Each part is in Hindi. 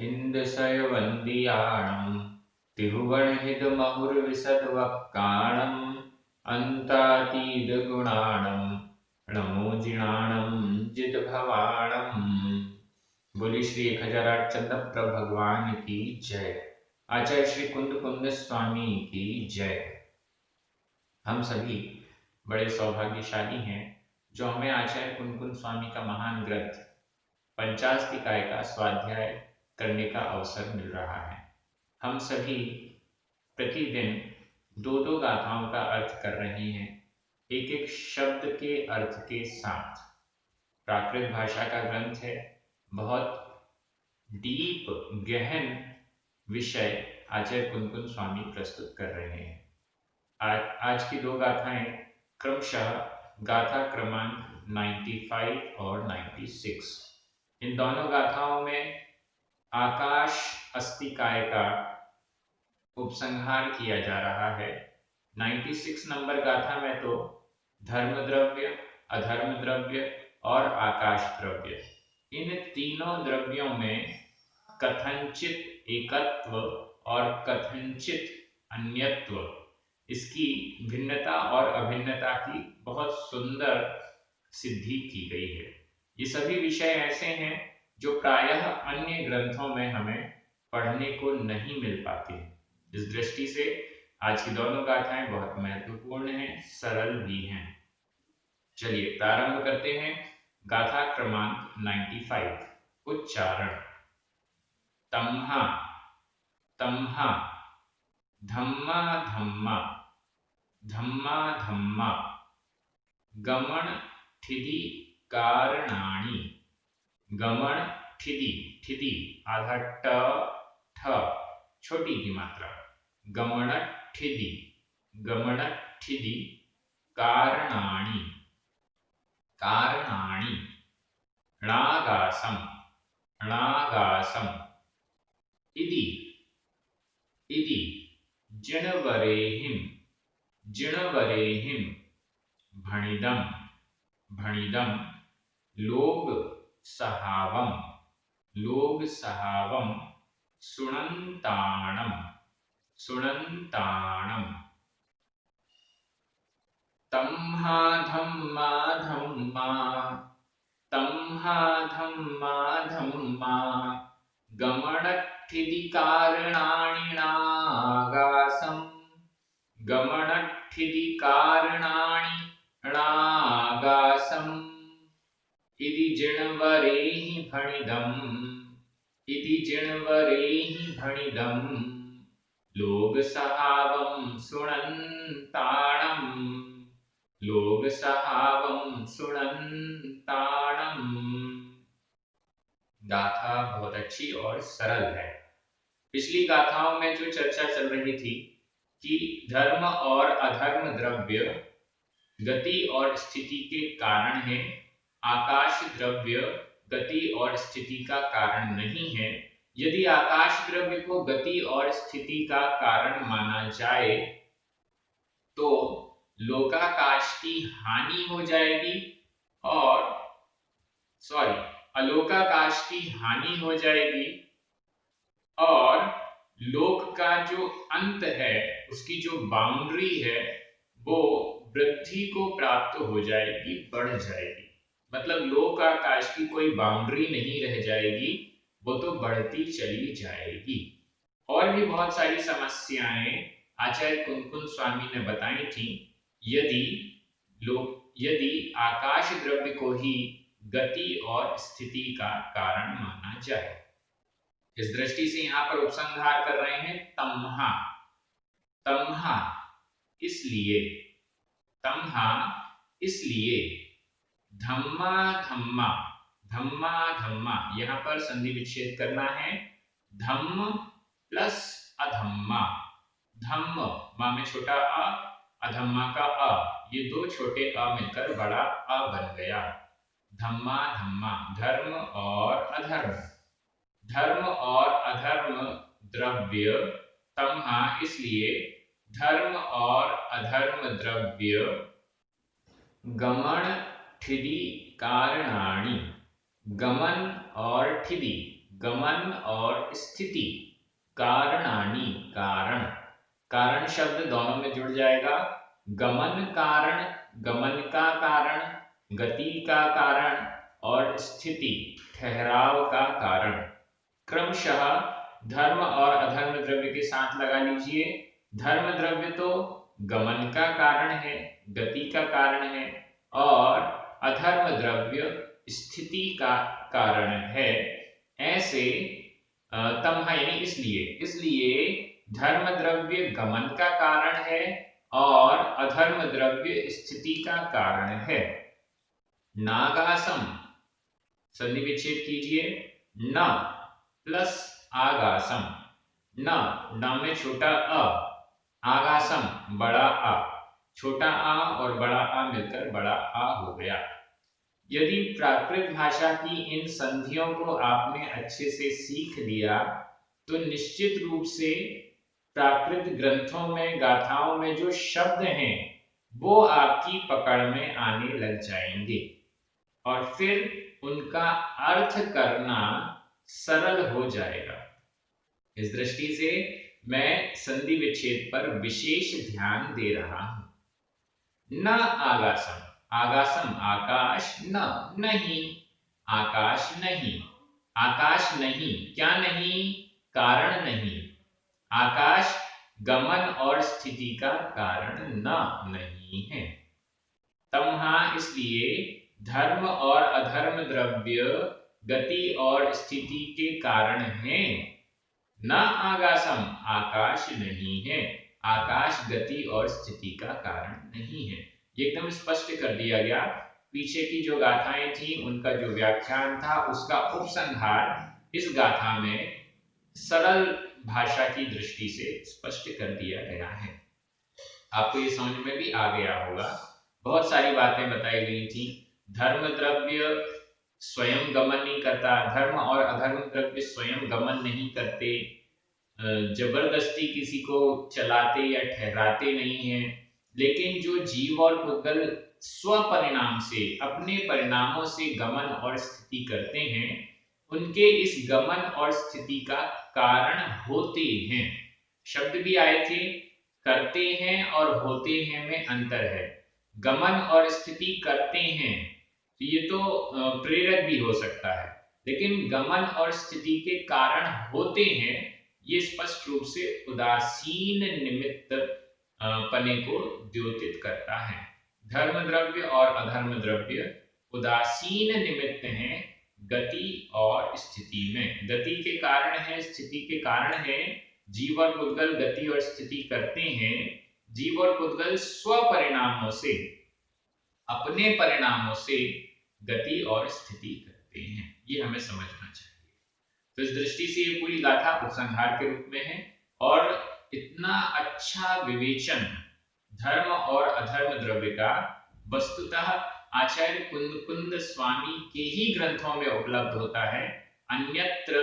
इंदशयवन्दियाणं तिरुवर्णितमहुर्विशद्वक्काणम् अन्तातीतगुणाणं नमो जिणाणं जितभवाणम्। बोली श्री 1008 चंद्र भगवान की जय। आचार्य श्री कुंद कुंद स्वामी की जय। हम सभी बड़े सौभाग्यशाली हैं जो हमें आचार्य कुंद कुंद स्वामी का महान ग्रंथ पंचास्तिकाय का स्वाध्याय करने का अवसर मिल रहा है। हम सभी प्रतिदिन दो दो गाथाओं का अर्थ कर रहे हैं, एक एक शब्द के अर्थ के साथ। प्राकृत भाषा का ग्रंथ है, बहुत डीप गहन विषय आचार्य कुंद कुंद स्वामी प्रस्तुत कर रहे हैं। आज की दो गाथाएं क्रमशः गाथा क्रमांक 95 और 96। इन दोनों गाथाओं में आकाश अस्तिकाय का उपसंहार किया जा रहा है। 96 नंबर गाथा में तो धर्म द्रव्य, अधर्म द्रव्य और आकाश द्रव्य, इन तीनों द्रव्यों में कथनचित एकत्व और कथनचित अन्यत्व, इसकी भिन्नता और अभिन्नता की बहुत सुंदर सिद्धि की गई है। ये सभी विषय ऐसे हैं जो प्रायः अन्य ग्रंथों में हमें पढ़ने को नहीं मिल पाते। इस दृष्टि से आज की दोनों गाथाएं बहुत महत्वपूर्ण हैं, सरल भी हैं। चलिए प्रारंभ करते हैं। गाथा क्रमांक 95। उच्चारण। तम्हा तम्हा, धम्मा धम्मा, धम्मा धम्मा, गमन ठिदि कारणानि, गमन ठिदि, ठिदि आधा ट ठ छोटी की मात्रा, गमन ठिदि, गमन ठिदि कारणानि, कारणानि, णागासम, णागासम, इति, इति, जिणवरेहिं, जिणवरेहिं, भणिदं, भणिदं, लोग सहावं, लोग सहावं, सुणन्ताणं, सुणन्ताणं, तम्हा धम्मा धम्मा, तम्हा धम्मा धम्मा, गमनठिदि कारणानि णागासं, गमनठिदि कारणानि णागासं, इति जिणवरेहि भणिदं, इति जिणवरेहि भणिदं, लोगसहावं सुणन्ताणं, लोगसहावं सुणन्ताणं। गाथा बहुत अच्छी और सरल है। पिछली गाथाओं में जो चर्चा चल रही थी कि धर्म और अधर्म द्रव्य गति और स्थिति के कारण है, आकाश द्रव्य गति और स्थिति का कारण नहीं है। यदि आकाश द्रव्य को गति और स्थिति का कारण माना जाए तो लोकाकाश की हानि हो जाएगी और अलोकाकाश की हानि हो जाएगी और लोक का जो अंत है, उसकी जो बाउंड्री है, वो वृद्धि को प्राप्त हो जाएगी, बढ़ जाएगी। मतलब लोकाकाश की कोई बाउंड्री नहीं रह जाएगी, वो तो बढ़ती चली जाएगी। और भी बहुत सारी समस्याएं आचार्य कुंद कुंद स्वामी ने बताई थी यदि आकाश द्रव्य को ही गति और स्थिति का कारण माना जाए। इस दृष्टि से यहाँ पर उपसंहार कर रहे हैं। तम्हा, तम्हा इसलिए, तम्हा इसलिए, धम्मा धम्मा, धम्मा धम्मा, यहाँ पर संधि विच्छेद करना है। धम्म प्लस अधम्मा, धम्म मां में छोटा अ, अधम्मा का अ, ये दो छोटे अ मिलकर बड़ा अ बन गया। धम्मा धम्मा, धर्म और अधर्म, धर्म और अधर्म द्रव्य, तम्हा इसलिए धर्म और अधर्म द्रव्य, गमन ठिदि कारणानि, गमन और ठिदि गमन और स्थिति। कारणानि, कारण, कारण शब्द दोनों में जुड़ जाएगा। गमन कारण, गमन का कारण, गति का कारण और स्थिति ठहराव का कारण। क्रमशः धर्म और अधर्म द्रव्य के साथ लगा लीजिए। धर्म द्रव्य तो गमन का कारण है, गति का कारण है, और अधर्म द्रव्य स्थिति का कारण है। ऐसे तमहा यानी इसलिए धर्म द्रव्य गमन का कारण है और अधर्म द्रव्य स्थिति का कारण है। नागासम, संधि विच्छेद कीजिए। न प्लस आगासम, न में छोटा अ, आगासम बड़ा आ, छोटा आ और बड़ा आ मिलकर बड़ा आ हो गया। यदि प्राकृत भाषा की इन संधियों को आपने अच्छे से सीख लिया तो निश्चित रूप से प्राकृत ग्रंथों में, गाथाओं में जो शब्द हैं वो आपकी पकड़ में आने लग जाएंगे और फिर उनका अर्थ करना सरल हो जाएगा। इस दृष्टि से मैं संधि विच्छेद पर विशेष ध्यान दे रहा हूं। न आगासम, आगासम आकाश, न नहीं, आकाश नहीं, आकाश नहीं, क्या नहीं, कारण नहीं। आकाश गमन और स्थिति का कारण नहीं है। तमहा इसलिए धर्म और अधर्म द्रव्य गति और स्थिति के कारण हैं। न आगासम, आकाश नहीं है, आकाश गति और स्थिति का कारण नहीं है। ये एकदम स्पष्ट कर दिया गया। पीछे की जो गाथाएं थी उनका जो व्याख्यान था उसका उपसंहार इस गाथा में सरल भाषा की दृष्टि से स्पष्ट कर दिया गया है। आपको ये समझ में भी आ गया होगा। बहुत सारी बातें बताई गई थी। धर्म द्रव्य स्वयं गमन नहीं करता, धर्म और अधर्म द्रव्य स्वयं गमन नहीं करते, जबरदस्ती किसी को चलाते या ठहराते नहीं है, लेकिन जो जीव और पुद्गल स्वपरिणाम से, अपने परिणामों से गमन और स्थिति करते हैं, उनके इस गमन और स्थिति का कारण होते हैं। शब्द भी आए थे, करते हैं और होते हैं में अंतर है। गमन और स्थिति करते हैं तो ये तो प्रेरक भी हो सकता है, लेकिन गमन और स्थिति के कारण होते हैं ये स्पष्ट रूप से उदासीन निमित्त पने को द्योतित करता है। धर्म द्रव्य और अधर्म द्रव्य उदासीन निमित्त हैं गति और स्थिति में। गति के कारण है, स्थिति के कारण है। जीव और पुद्गल गति और स्थिति करते हैं। जीव और पुद्गल स्वपरिणामों से, अपने परिणामों से गति और स्थिति करते हैं। ये हमें समझना चाहिए। तो इस दृष्टि से ये पूरी गाथा उपसंहार के रूप में है और इतना अच्छा विवेचन धर्म और अधर्म द्रव्य का वस्तुतः आचार्य कुंद स्वामी के ही ग्रंथों में उपलब्ध होता है। अन्यत्र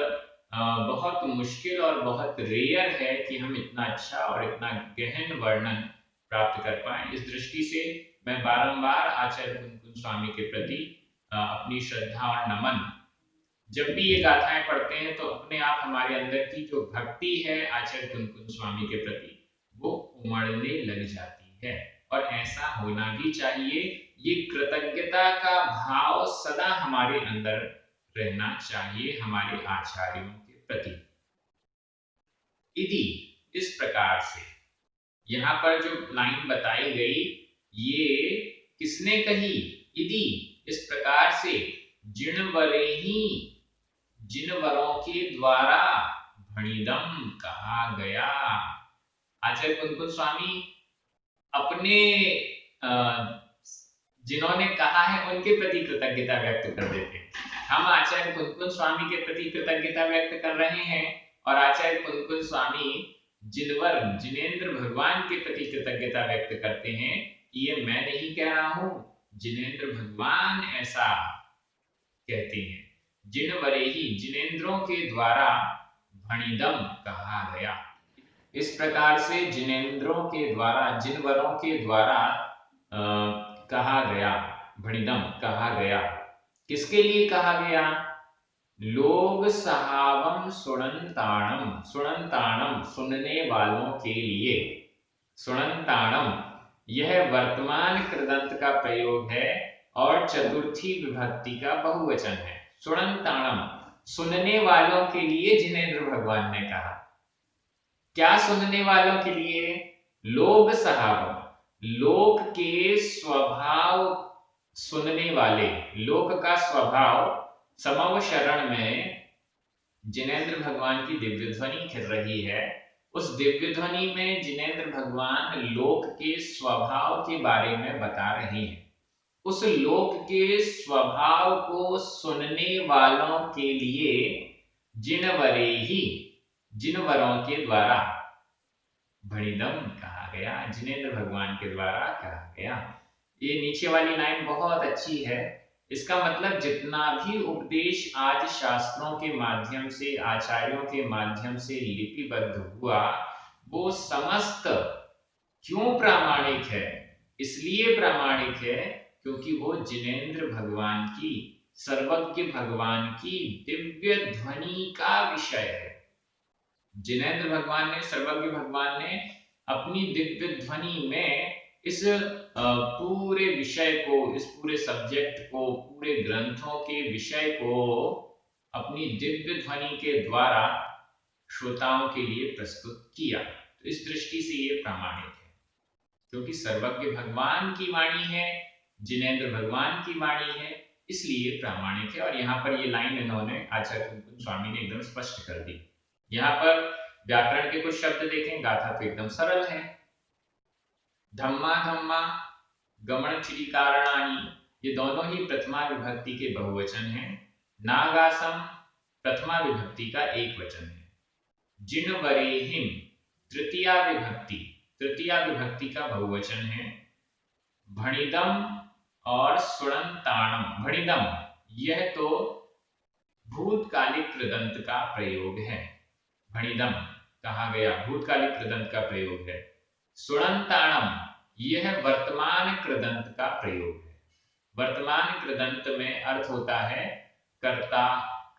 बहुत मुश्किल और बहुत रेयर है कि हम इतना अच्छा और इतना गहन वर्णन प्राप्त कर पाए। इस दृष्टि से मैं बारंबार आचार्य कुंद स्वामी के प्रति अपनी श्रद्धा और नमन, जब भी ये गाथाएं पढ़ते हैं तो अपने आप हमारे अंदर की जो भक्ति है आचार्य कुंद स्वामी के प्रति वो उमड़ने लग जाती है। और ऐसा होना भी चाहिए। ये कृतज्ञता का भाव सदा हमारे अंदर रहना चाहिए हमारे आचार्यों के प्रति। यदि इस प्रकार से यहाँ पर जो लाइन बताई गई ये किसने कही? यदि इस प्रकार से जिनवरों के द्वारा भणिदम कहा गया। आचार्य कुंद स्वामी अपने जिन्होंने कहा है उनके प्रति कृतज्ञता व्यक्त कर देते हैं। हम आचार्य कुंद स्वामी के प्रति कृतज्ञता व्यक्त कर रहे हैं और आचार्य कुंद स्वामी जिनेंद्र भगवान के प्रति कृतज्ञता व्यक्त करते हैं। ये मैं नहीं कह रहा हूं, जिनेंद्र भगवान ऐसा कहते हैं। जिनवरेही, जिनेंद्रों के द्वारा भणिदम कहा गया। इस प्रकार से जिनेंद्रों के द्वारा, जिनवरों के द्वारा कहा गया, भणिदम कहा गया। किसके लिए कहा गया? लोग सहावम सुनंताणम, सुनंताणम सुनने वालों के लिए, सुनंताणम यह वर्तमान कृदंत का प्रयोग है और चतुर्थी विभक्ति का बहुवचन है। सुनंताणम सुनने वालों के लिए जिनेंद्र भगवान ने कहा। क्या सुनने वालों के लिए? लोग सहावम लोक के स्वभाव सुनने वाले, लोक का स्वभाव। समव शरण में जिनेंद्र भगवान की दिव्य ध्वनि खिल रही है। उस दिव्य ध्वनि में जिनेंद्र भगवान लोक के स्वभाव के बारे में बता रहे हैं। उस लोक के स्वभाव को सुनने वालों के लिए जिनवरे ही, जिनवरों के द्वारा भणिदम कहा गया, जिनेंद्र भगवान के द्वारा कहा गया। ये नीचे वाली लाइन बहुत अच्छी है। इसका मतलब जितना भी उपदेश आज शास्त्रों के माध्यम से, आचार्यों के माध्यम से लिपिबद्ध हुआ, वो समस्त क्यों प्रामाणिक है? इसलिए प्रामाणिक है क्योंकि वो जिनेंद्र भगवान की, सर्वज्ञ भगवान की दिव्य ध्वनि का विषय है। जिनेंद्र भगवान ने, सर्वज्ञ भगवान ने अपनी दिव्य ध्वनि में इस पूरे विषय को, इस पूरे सब्जेक्ट को, पूरे ग्रंथों के विषय को अपनी दिव्य ध्वनि के द्वारा श्रोताओं के लिए प्रस्तुत किया। तो इस दृष्टि से ये प्रामाणिक है क्योंकि सर्वज्ञ भगवान की वाणी है, जिनेंद्र भगवान की वाणी है, इसलिए प्रामाणिक है। और यहाँ पर ये लाइन इन्होंने आचार्य कुंकुम स्वामी ने एकदम स्पष्ट कर दी। यहाँ पर व्याकरण के कुछ शब्द देखें, गाथा तो एकदम सरल है। धम्मा धम्मा गमन चिरी कारणानी, ये दोनों ही प्रथमा विभक्ति के बहुवचन हैं। नागासम प्रथमा विभक्ति का एक वचन है। जिनवरेहिम तृतीया विभक्ति, तृतीया विभक्ति का बहुवचन है। भणिदम और सुणंताणम, भणिदम यह तो भूतकालिक कृदंत का प्रयोग है। भणिदम कहा गया, भूतकालिक कृदंत का प्रयोग है। सुणंताणम यह वर्तमान कृदंत का प्रयोग है। वर्तमान कृदंत में अर्थ होता है कर्ता,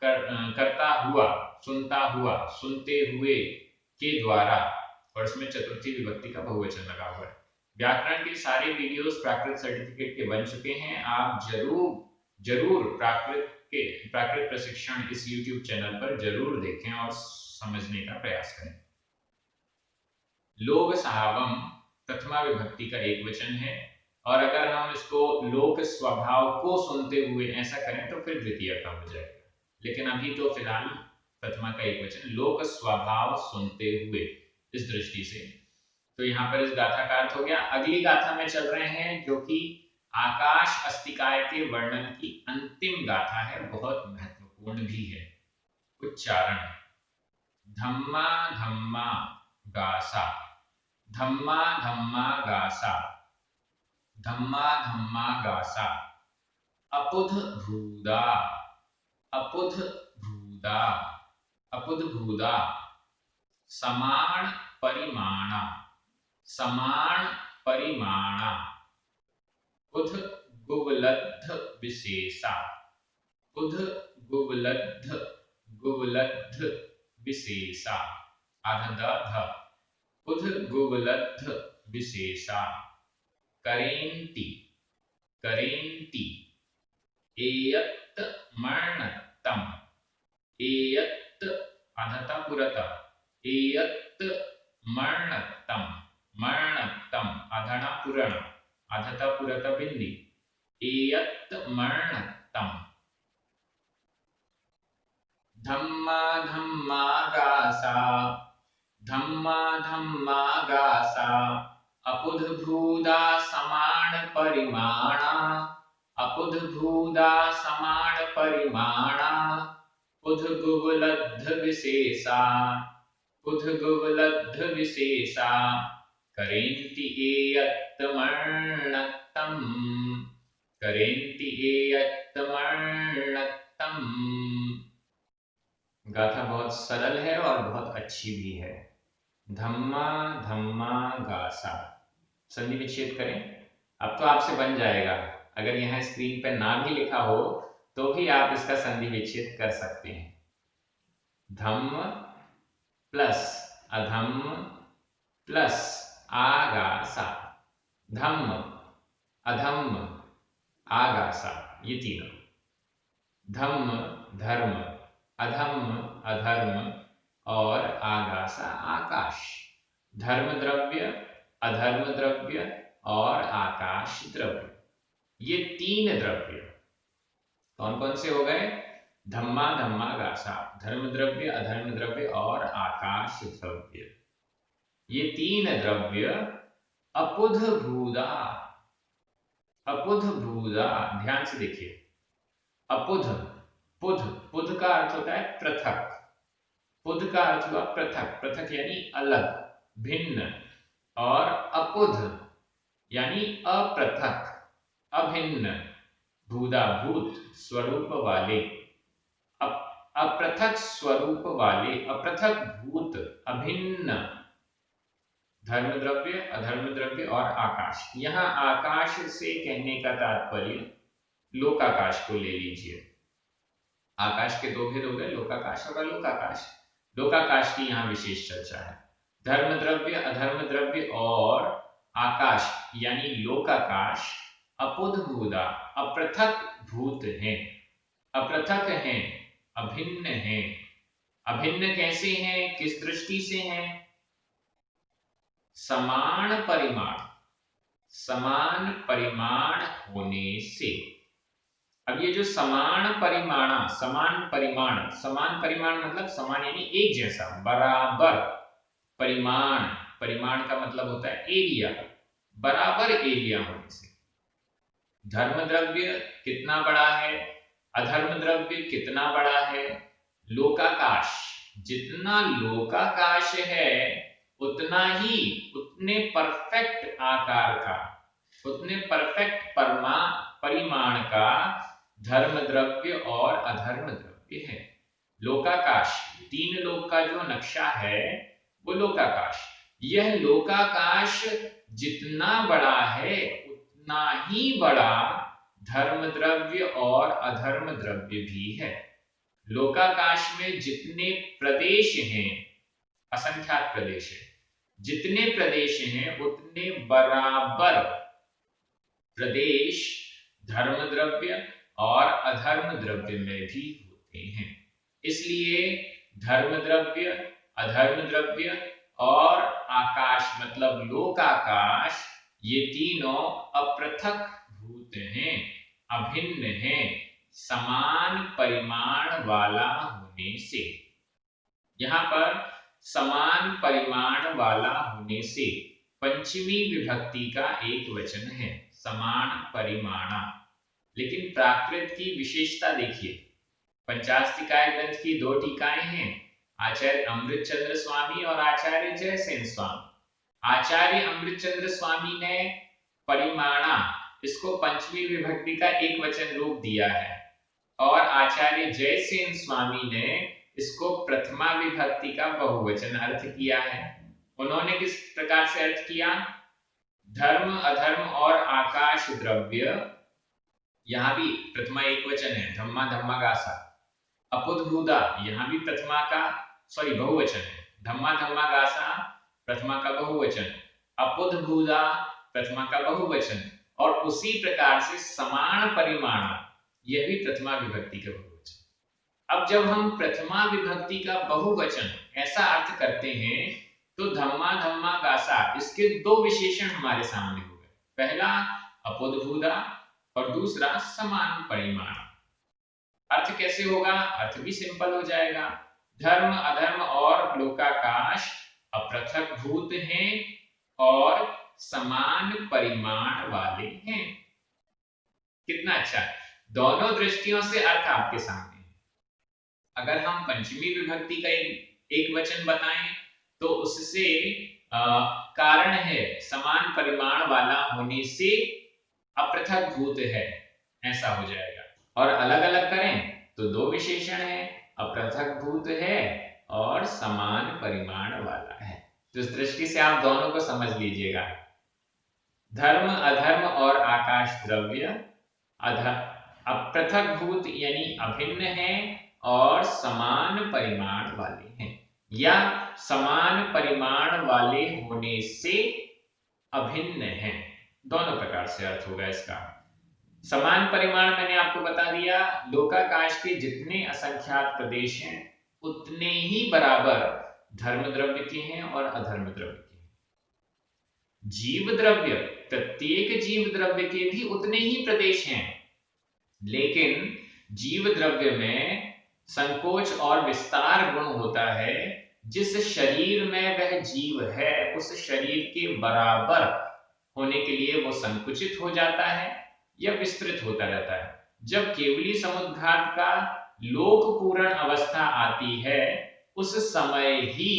करता हुआ, सुनता हुआ, सुनते हुए के द्वारा, और इसमें चतुर्थी विभक्ति का बहुवचन लगा हुआ है। व्याकरण के सारे वीडियोस प्राकृत सर्टिफिकेट के बन चुके हैं। आप जरूर प्राकृत प्रशिक्षण इस YouTube चैनल पर जरूर देखें और समझने का प्रयास करें। लोक सहावम प्रथमा विभक्ति का एक वचन है, और अगर हम इसको लोक स्वभाव को सुनते हुए ऐसा करें तो फिर द्वितीय का हो जाएगा। लेकिन अभी तो फिलहाल प्रथमा का एक वचन, लोक स्वभाव सुनते हुए, इस दृष्टि से। तो यहाँ पर इस गाथा का अर्थ हो गया। अगली गाथा में चल रहे हैं जो कि आकाश अस्तिकाय के वर्णन की अंतिम गाथा है, बहुत महत्वपूर्ण भी है। उच्चारण, धम्मा धम्मा गासा, धम्मा धम्मा गासा, धम्मा धम्मा गासा। अपुध भूदा, अपुध भूदा, अपुध भूदा। समान परिमाणा, समान परिमाणा। उध गुवलद्ध विशेषा, उध गुवलद्ध, गुवलद्ध विशेषा। आधा ध, उध गुवलद्ध विशेषा। करेंति, करेंति। एयत् मर्णतम, एयत् आधता पुरता, एयत् मर्णतम, मर्णतम आधना पुरण, आधता पुरता बिंदी। एयत् मर्णतम। धम्मा धम्मा गासा, धम्मा धम्मा गासा। अपुध भूदा समान परिमाणा, अपुध भूदा समान परिमाणा। उध गुवलद्ध विशेषा, उध गुवलद्ध विशेषा। करेंति एयत् मर्णतम, करेंति एयत् मर्णतम। गाथा बहुत सरल है और बहुत अच्छी भी है। धम्मा धम्मा गासा, संधि विच्छेद करें। अब तो आपसे बन जाएगा। अगर यहाँ स्क्रीन पर ना भी लिखा हो तो भी आप इसका संधि विच्छेद कर सकते हैं। धम्म प्लस अधम्म प्लस आगासा, धम्म अधम्म आगासा, ये तीनों, धम्म धर्म, अधम्म अधर्म और आगासा आकाश। धर्म द्रव्य, अधर्म द्रव्य और आकाश द्रव्य, ये तीन द्रव्य कौन कौन से हो गए? धम्मा धम्मागासा, धर्म द्रव्य, अधर्म द्रव्य और आकाश द्रव्य। ये तीन द्रव्य अपुध भूदा, अपुध भूदा, ध्यान से देखिए, अपुध, पुध, पुध का अर्थ होता है पृथक, पुध का अर्थ हुआ पृथक, पृथक यानी अलग, भिन्न, और अपुध यानी अपृथक, अभिन्न, भूदा भूत स्वरूप वाले, अपृथक स्वरूप वाले, अपृथक भूत, अभिन्न धर्म द्रव्य, अधर्म द्रव्य और आकाश। यहाँ आकाश से कहने का तात्पर्य लोकाकाश को ले लीजिए। आकाश के दो भेद हो गए, लोकाकाश और अलोकाकाश। लोकाकाश की यहाँ विशेष चर्चा है। धर्म द्रव्य, अधर्म द्रव्य और आकाश यानी लोकाकाश अपुध भूदा, अपृथक भूत हैं, अपृथक हैं, अभिन्न हैं। अभिन्न कैसे हैं, किस दृष्टि से हैं? समान परिमाण, समान परिमाण होने से। अब ये जो समान परिमाण, समान परिमाण, समान परिमाण मतलब समान यानी एक जैसा, बराबर, परिमाण, परिमाण का मतलब होता है एरिया, बराबर एरिया होने से। धर्म द्रव्य कितना बड़ा है, अधर्म द्रव्य कितना बड़ा है, लोकाकाश, जितना लोकाकाश है उतना ही, उतने परफेक्ट आकार का, उतने परफेक्ट परिमाण का धर्म द्रव्य और अधर्म द्रव्य है। लोकाकाश, तीन लोक का जो नक्शा है वो लोकाकाश। यह लोकाकाश जितना बड़ा है उतना ही बड़ा धर्म द्रव्य और अधर्म द्रव्य भी है। लोकाकाश में जितने प्रदेश हैं, असंख्यात प्रदेश है, जितने प्रदेश हैं उतने बराबर प्रदेश धर्म द्रव्य और अधर्म द्रव्य में भी होते हैं। इसलिए धर्म द्रव्य, अधर्म द्रव्य और आकाश मतलब लोकाकाश, ये तीनों अपृथक भूत हैं, अभिन्न हैं, समान परिमाण वाला होने से। यहाँ पर समान परिमाण वाला होने से पंचमी विभक्ति का एक वचन है, समान परिमाणा। लेकिन प्राकृत की विशेषता देखिए, पंचास्तिकाय ग्रंथ की दो टीकाएं हैं, आचार्य अमृतचंद्र स्वामी और आचार्य जयसेन स्वामी। आचार्य अमृतचंद्र स्वामी ने परिमाणा इसको पंचमी विभक्ति का एक वचन रूप दिया है और आचार्य जयसेन स्वामी ने इसको प्रथमा विभक्ति का बहुवचन अर्थ किया है। उन्होंने किस प्रकार से अर्थ किया? धर्म, अधर्म और आकाश द्रव्य, यहां भी प्रथमा एक वचन है, धम्मा धम्मागासा। अपुद्भूदा, यहां भी प्रथमा का बहुवचन है, धम्मा धम्मागासा प्रथमा का बहुवचन, अपुद्भूदा प्रथमा का बहुवचन, और उसी प्रकार से समान परिमाण, यह भी प्रथमा विभक्ति का बहुवचन। अब जब हम प्रथमा विभक्ति का बहुवचन ऐसा अर्थ करते हैं तो धम्मा धम्मागासा, इसके दो विशेषण हमारे सामने हो गए। पहला अपुद्भूदा और दूसरा समान परिमाण। अर्थ कैसे होगा? अर्थ भी सिंपल हो जाएगा। धर्म, अधर्म और लोकाकाश अपृथक भूत हैं और समान परिमाण वाले हैं। कितना अच्छा, दोनों दृष्टियों से अर्थ आपके सामने है। अगर हम पंचमी विभक्ति का एक वचन बताएं तो उससे कारण है समान परिमाण वाला होने से अपृथक भूत है, ऐसा हो जाएगा। और अलग अलग करें तो दो विशेषण है, अपृथक भूत है और समान परिमाण वाला है। तो इस दृष्टि से आप दोनों को समझ लीजिएगा। धर्म, अधर्म और आकाश द्रव्य, अब पृथकभूत यानी अभिन्न है और समान परिमाण वाले हैं, या समान परिमाण वाले होने से अभिन्न है। दोनों प्रकार से अर्थ होगा इसका। समान परिमाण मैंने आपको बता दिया, लोकाकाश के जितने असंख्यात प्रदेश हैं उतने ही बराबर धर्म द्रव्य के हैं और अधर्म द्रव्य के हैं। जीव द्रव्य, प्रत्येक जीव द्रव्य के भी उतने ही प्रदेश हैं, लेकिन जीव द्रव्य में संकोच और विस्तार गुण होता है। जिस शरीर में वह जीव है उस शरीर के बराबर होने के लिए वो संकुचित हो जाता है या विस्तृत होता रहता है। जब केवली समुद्घात का लोकपूर्ण अवस्था आती है उस समय ही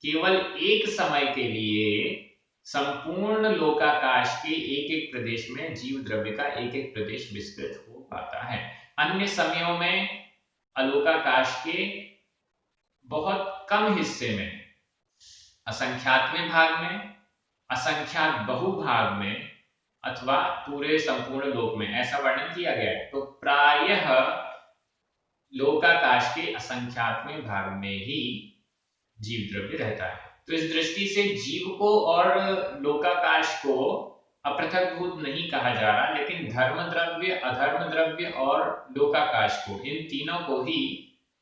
केवल एक समय के लिए संपूर्ण लोकाकाश के एक एक प्रदेश में जीव द्रव्य का एक एक प्रदेश विस्तृत हो पाता है। अन्य समयों में अलोकाकाश के बहुत कम हिस्से में, असंख्यातवें भाग में, असंख्यात बहुभाग में अथवा पूरे संपूर्ण लोक में ऐसा वर्णन किया गया है। तो प्रायः लोकाकाश के असंख्यातवें भाग में ही जीव द्रव्य रहता है। तो इस दृष्टि से जीव को और लोकाकाश को अपृथकभूत नहीं कहा जा रहा, लेकिन धर्म द्रव्य, अधर्म द्रव्य और लोकाकाश को, इन तीनों को ही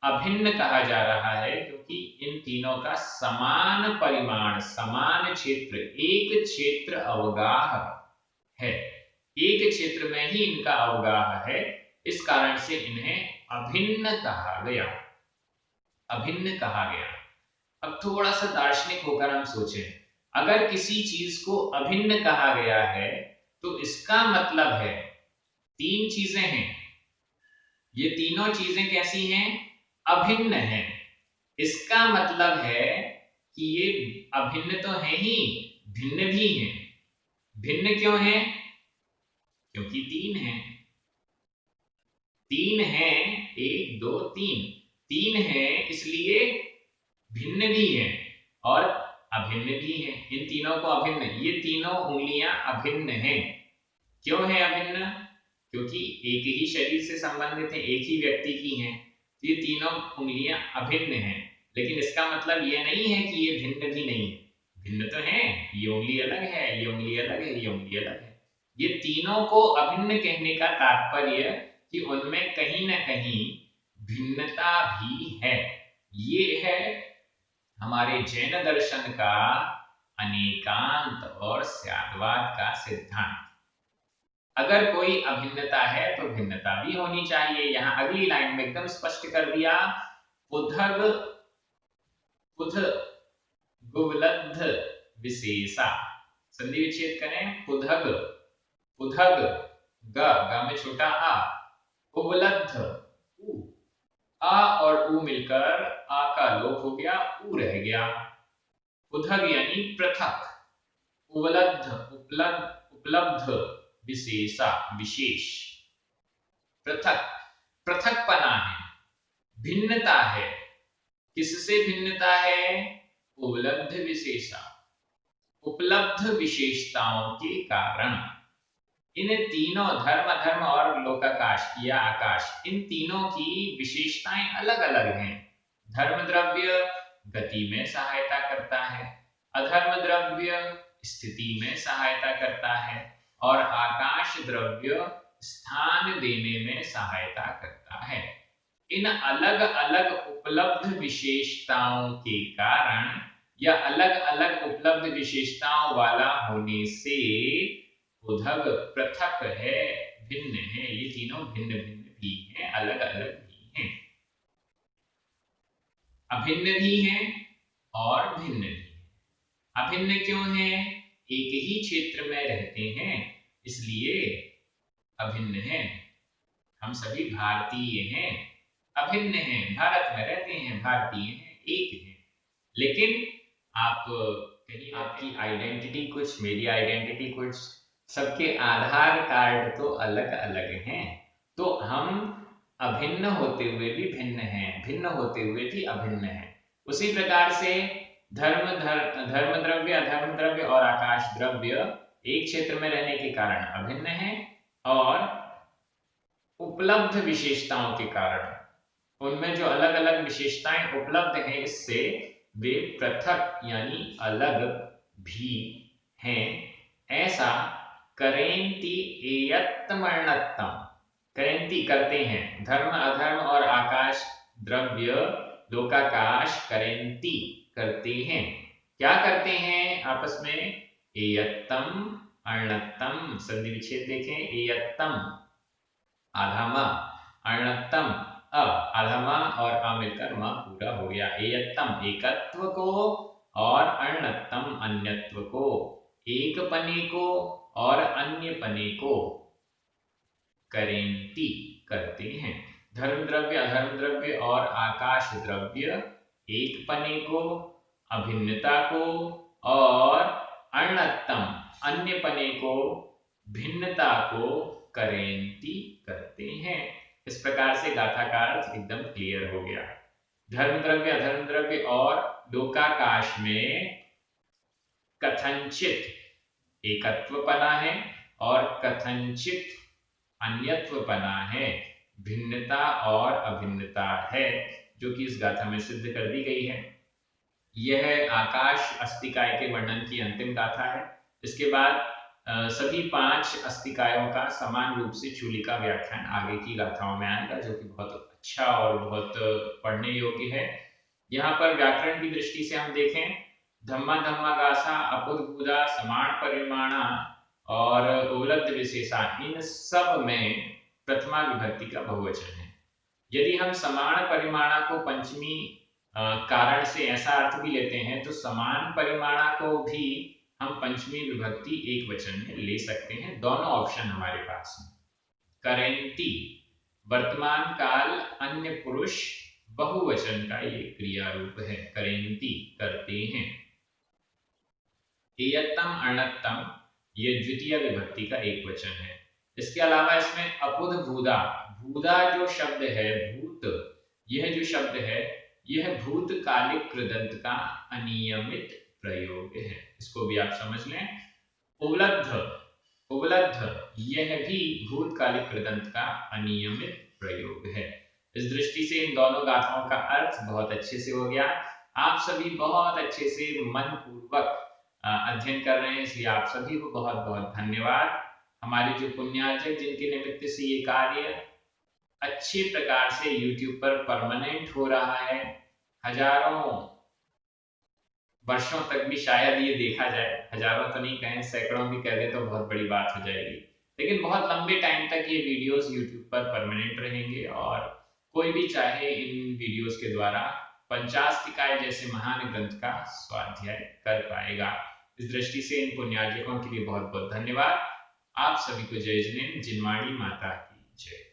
अभिन्न कहा जा रहा है, क्योंकि इन तीनों का समान परिमाण, समान क्षेत्र, एक क्षेत्र अवगाह है, एक क्षेत्र में ही इनका अवगाह है। इस कारण से इन्हें अभिन्न कहा गया, अभिन्न कहा गया। अब थोड़ा सा दार्शनिक होकर हम सोचें, अगर किसी चीज को अभिन्न कहा गया है तो इसका मतलब है तीन चीजें हैं, ये तीनों चीजें कैसी हैं? अभिन्न हैं। इसका मतलब है कि ये अभिन्न तो है ही, भिन्न भी हैं। भिन्न क्यों है? क्योंकि तीन हैं, तीन हैं, एक दो तीन, तीन हैं इसलिए भिन्न भी हैं और अभिन्न भी हैं। इन तीनों को अभिन्न, ये तीनों उंगलियां अभिन्न हैं। क्यों है अभिन्न? क्योंकि एक ही शरीर से संबंधित है, एक ही व्यक्ति की हैं, तो ये तीनों उंगलियां अभिन्न हैं। लेकिन इसका मतलब ये नहीं है कि ये भिन्न भी नहीं है, भिन्न तो है, ये उंगली अलग है, ये उंगली अलग है, ये उंगली अलग है। ये तीनों को अभिन्न कहने का तात्पर्य कि उनमें कहीं ना कहीं भिन्नता भी है। ये है हमारे जैन दर्शन का अनेकांत और स्याद्वाद का सिद्धांत। अगर कोई अभिन्नता है तो भिन्नता भी होनी चाहिए। यहां अगली लाइन में एकदम स्पष्ट कर दिया, पुधग पुध गुवलब्ध विशेषा। संधि विच्छेद करें, पुधग, पुधग ग में छोटा आ, उपलब्ध उ, आ और उ मिलकर आ का लोप हो गया, उ रह गया। पुधग यानी पृथक, उपलब्ध, उपलब्ध विशेषा, विशेष, पृथक, पृथकपना है, भिन्नता है। किससे भिन्नता है? उपलब्ध विशेषा, उपलब्ध विशेषताओं के कारण। इन तीनों धर्म, अधर्म और लोकाकाश या आकाश, इन तीनों की विशेषताएं अलग अलग हैं। धर्म द्रव्य गति में सहायता करता है, अधर्म द्रव्य स्थिति में सहायता करता है और आकाश द्रव्य स्थान देने में सहायता करता है। इन अलग अलग उपलब्ध विशेषताओं के कारण या अलग अलग उपलब्ध विशेषताओं वाला होने से उधग पृथक है, भिन्न है। ये तीनों भिन्न भिन्न भी हैं, अलग अलग भी हैं, अभिन्न भी हैं और भिन्न भी हैं। अभिन्न क्यों है? एक ही क्षेत्र में रहते हैं इसलिए अभिन्न हैं। हम सभी भारतीय हैं, अभिन्न हैं, भारत में रहते हैं, भारतीय हैं, एक हैं। लेकिन आप कहीं आपकी आइडेंटिटी कुछ, मेरी आइडेंटिटी कुछ, सबके आधार कार्ड तो अलग अलग हैं। तो हम अभिन्न होते हुए भी भिन्न हैं, भिन्न होते हुए भी अभिन्न हैं। उसी प्रकार से धर्म द्रव्य, अधर्म द्रव्य और आकाश द्रव्य एक क्षेत्र में रहने के कारण अभिन्न है और उपलब्ध विशेषताओं के कारण, उनमें जो अलग अलग विशेषताएं उपलब्ध हैं, इससे वे पृथक यानी अलग भी हैं। ऐसा करेंति एयत्तमर्णत्तम, करेंति करते हैं, धर्म अधर्म और आकाश द्रव्य लोकाकाश करेंति करते हैं। क्या करते हैं आपस में? एयत्तम अर्णत्तम, संधि विच्छेद देखें, एयत्तम आधा म, अर्णत्तम अ, आधा म और अ मिलकर म पूरा हो गया। एयत्तम एकत्व को और अर्णत्तम अन्यत्व को, एक पने को और अन्य पने को करेंति करते हैं। धर्म द्रव्य अधर्म द्रव्य और आकाश द्रव्य एक पने को, अभिन्नता को और अर्णत्तम अन्य पने को, भिन्नता को करेंति करते हैं। इस प्रकार से गाथा का अर्थ एकदम क्लियर हो गया। धर्म द्रव्य अधर्म द्रव्य और लोकाकाश में कथनचित एकत्वपना है और कथनचित अन्यत्वपना है, भिन्नता और अभिन्नता है, जो कि इस गाथा में सिद्ध कर दी गई है। यह आकाश अस्तिकाय के वर्णन की अंतिम गाथा है। इसके बाद सभी 5 अस्तिकायों का समान रूप से चूलिका व्याख्यान आगे की गाथाओं में आएगा, जो कि बहुत अच्छा और बहुत पढ़ने योग्य है। यहाँ पर व्याकरण की दृष्टि से हम देखें, धम्मा धम्मा गासा अपुद्भुदा समान परिमाणा और उपलब्ध विशेषा, इन सब में प्रथमा विभक्ति का बहुवचन है। यदि हम समान परिमाणा को पंचमी कारण से ऐसा अर्थ भी लेते हैं, तो समान परिमाणा को भी हम पंचमी विभक्ति एक वचन में ले सकते हैं। दोनों ऑप्शन हमारे पास हैं। करेंति वर्तमान काल अन्य पुरुष बहुवचन का ये क्रिया रूप है, करेंति करते हैं। एयत्तम अर्णत्तम ये द्वितीय विभक्ति का एक वचन है। इसके अलावा इसमें अपुद भूदा, भूदा जो शब्द है, भूत, यह जो शब्द है, यह भूतकालिक कृदंत का अनियमित प्रयोग है। इसको भी आप समझ लें। उपलब्ध, उपलब्ध यह भी भूतकालिक कृदंत का अनियमित प्रयोग है। इस दृष्टि से इन दोनों गाथाओं का अर्थ बहुत अच्छे से हो गया। आप सभी बहुत अच्छे से मन पूर्वक अध्ययन कर रहे हैं, इसलिए आप सभी को बहुत बहुत धन्यवाद। हमारे जो पुण्यार्जक जिनके निमित्त से ये कार्य अच्छे प्रकार से YouTube पर परमानेंट हो रहा है, हजारों वर्षों तक भी शायद ये देखा जाए, हजारों तो नहीं कहें, सैकड़ों भी कह दे तो बहुत बड़ी बात हो जाएगी, लेकिन बहुत लंबे टाइम तक ये वीडियोस YouTube पर परमानेंट रहेंगे और कोई भी चाहे इन वीडियोस के द्वारा पंचास्तिकाय जैसे महान ग्रंथ का स्वाध्याय कर पाएगा। इस दृष्टि से इन पुण्यार्जकों के लिए बहुत बहुत धन्यवाद। आप सभी को जय जिनेन्द्र, जिनवाणी माता की जय।